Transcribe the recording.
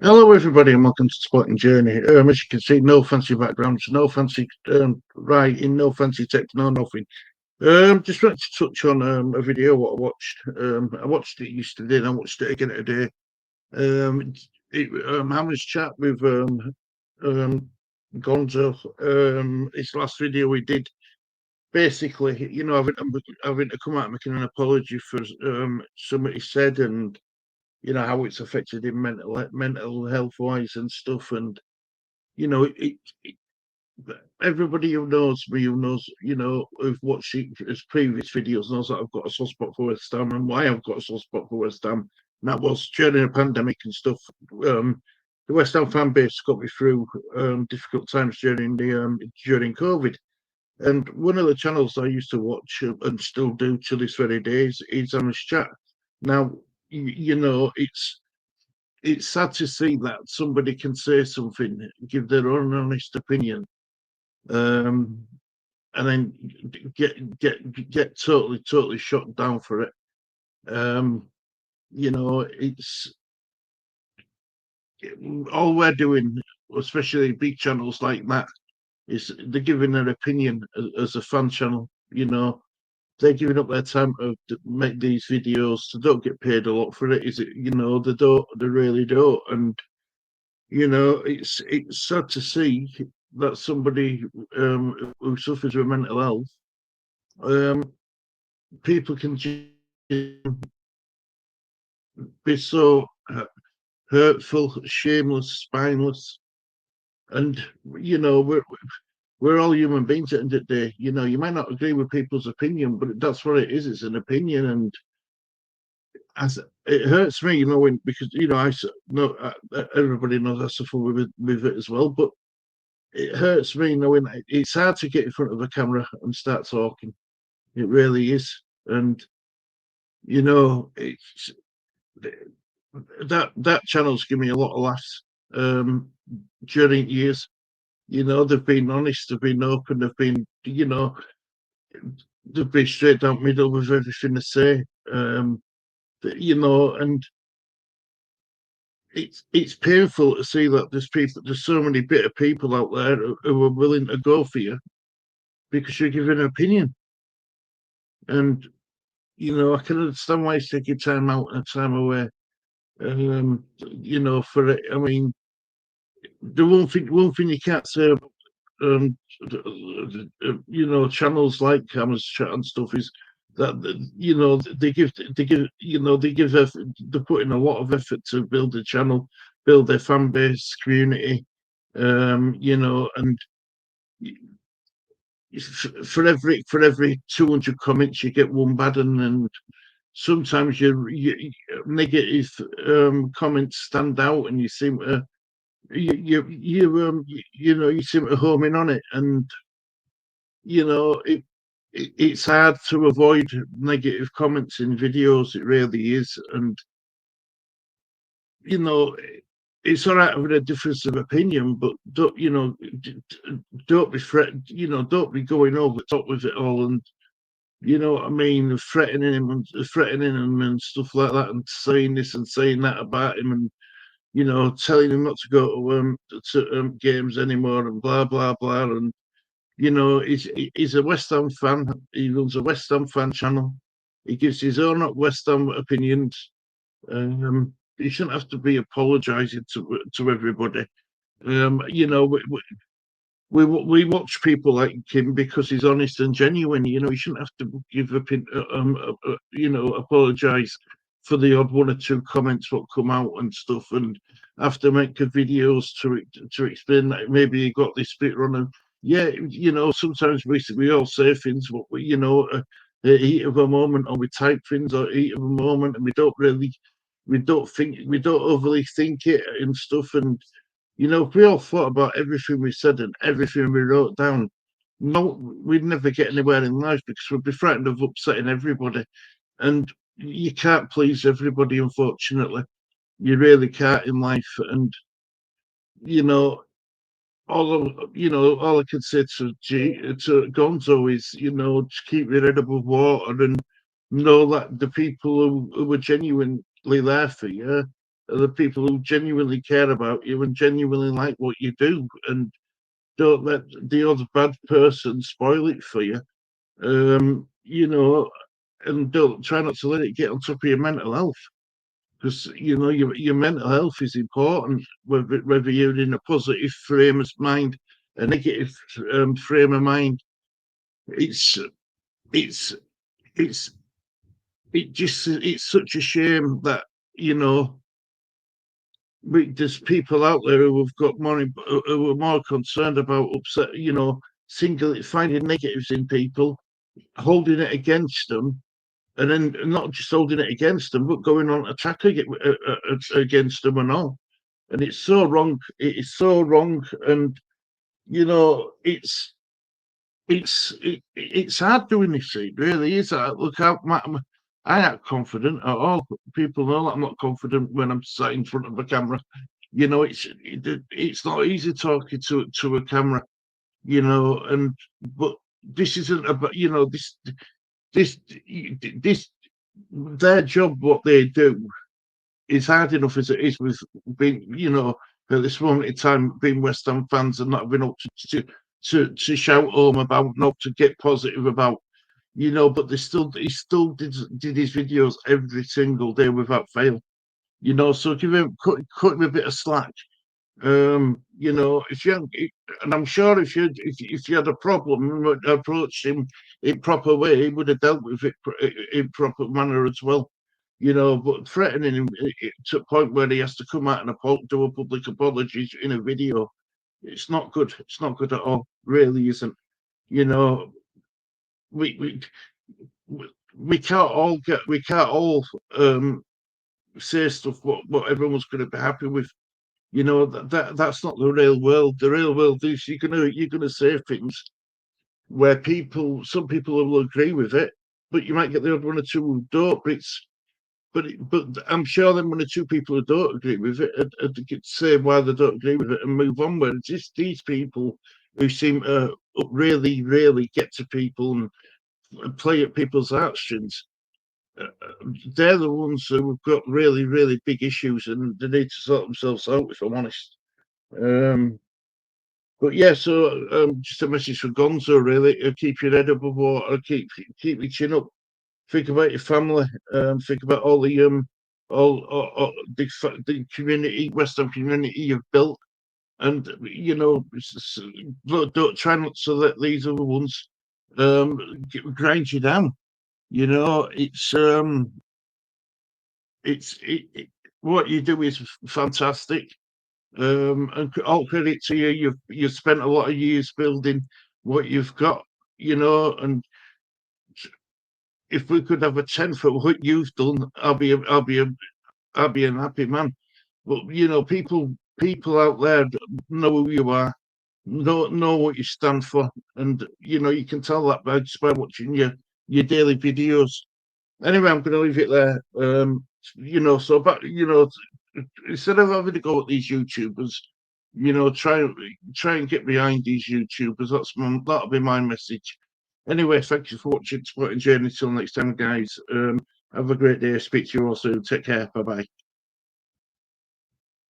Hello, everybody, and welcome to Spotting Journey. As you can see, no fancy backgrounds, no fancy writing, no fancy text, no nothing. Just wanted to touch on a video what I watched. I watched it yesterday, and I watched it again today. Hammer's chat with um, Gonzo. His last video we did, basically, having to come out and making an apology for something he said, and how it's affected him mental health wise and stuff. And it, everybody who knows me, who knows, who've watched his previous videos, knows that I've got a soft spot for West Ham and why I've got a soft spot for West Ham. And that was during a pandemic and stuff. The West Ham fan base got me through difficult times during COVID. And one of the channels I used to watch and still do to this very day is Amish Chat. Now, it's sad to see that somebody can say something, give their own honest opinion, um, and then get totally shot down for it. Um, it's all we're doing, especially big channels like that, is they're giving their opinion as a fan channel. They're giving up their time to make these videos. They don't get paid a lot for it. Is it? They don't. They really don't. And it's sad to see that somebody who suffers with mental health, um, people can be so hurtful, shameless, spineless, and we're all human beings at the end of the day. You might not agree with people's opinion, but that's what it is. It's an opinion, and as it hurts me, because I know everybody knows I suffer with it as well, but it hurts me knowing it's hard to get in front of a camera and start talking. It really is, and it's that channel's given me a lot of laughs during years. They've been honest, they've been open, they've been straight down middle with everything they say. And it's painful to see that there's so many bitter people out there who are willing to go for you because you're giving an opinion. And I can understand why he's taking time out and time away. For it. I mean, the one thing you can't say about channels like Hammers Chat and stuff is that they give effort, they put in a lot of effort to build the channel, build their fan base, community, and for every 200 comments you get one bad one, and sometimes your negative comments stand out, and you seem to you seem to home in on it, and it's hard to avoid negative comments in videos. It really is, and you know it's all right having a difference of opinion, but don't be don't be going over the top with it all, and what I mean, threatening him and stuff like that, and saying this and saying that about him, and telling him not to go to games anymore, and blah blah blah. And he's a West Ham fan. He runs a West Ham fan channel. He gives his own West Ham opinions. He shouldn't have to be apologising to everybody. We watch people like him because he's honest and genuine. He shouldn't have to apologise for the odd one or two comments what come out and stuff, and have to make videos to explain that maybe he got this bit wrong. And yeah, sometimes we all say things, but the heat of a moment, or we type things or heat of a moment, and we don't overly think it and stuff. And if we all thought about everything we said and everything we wrote down, no, we'd never get anywhere in life because we'd be frightened of upsetting everybody. And you can't please everybody, unfortunately. You really can't in life. And you know, all I can say to Gonzo is, just keep your head above water and know that the people who are genuinely there for you. are the people who genuinely care about you and genuinely like what you do, and don't let the other bad person spoil it for you. You know, and don't try not to let it get on top of your mental health, because you know your mental health is important, whether you're in a positive frame of mind, a negative frame of mind. It's it's it's it's such a shame that, you know, there's people out there who have got more who are more concerned about upset, you know, finding negatives in people, holding it against them, and then not just holding it against them, but going on attack against them and all. And it's so wrong. It is so wrong, and you know, it's hard doing this. It really is. Look, I ain't confident at all. People know that I'm not confident when I'm sat in front of a camera. You know, it's not easy talking to a camera. You know, and but this isn't about, you know, this this their job, what they do, is hard enough as it is with being, you know, at this moment in time, being West Ham fans and not having up to shout home about, not to get positive about, you know. But he still did his videos every single day without fail, you know. So cut him a bit of slack. You know, if you and I'm sure if you had a problem and approached him in proper way, he would have dealt with it in proper manner as well. You know, but threatening him to a point where he has to come out and do a public apology in a video, it's not good. It's not good at all. Really isn't. You know, we we we can't all say stuff what everyone's going to be happy with. You know, that's not the real world. The real world is you're gonna say things where some people will agree with it, but you might get the odd one or two who don't. But I'm sure then one or two people who don't agree with it could say why they don't agree with it and move on. Where it's just these people who seem to really, really get to people and play at people's heartstrings. They're the ones who have got really, really big issues, and they need to sort themselves out, if I'm honest. Um, but yeah, so just a message for Gonzo, really: keep your head above water, keep your chin up, think about your family, think about all the community, West Ham community you've built, and you know, don't try not to let these other ones grind you down. You know, what you do is fantastic. And all credit to you. You've spent a lot of years building what you've got, you know. And if we could have a tenth of what you've done, I'll be an happy man. But you know, people out there know who you are, know what you stand for, and you know you can tell that by watching your daily videos. Anyway, I'm going to leave it there. You know, so but you know, instead of having to go at these YouTubers, you know, try and get behind these YouTubers. That'll be my message. Anyway, thank you for watching Sporting Journey. Till next time, guys. Have a great day. Speak to you all soon. Take care. Bye bye.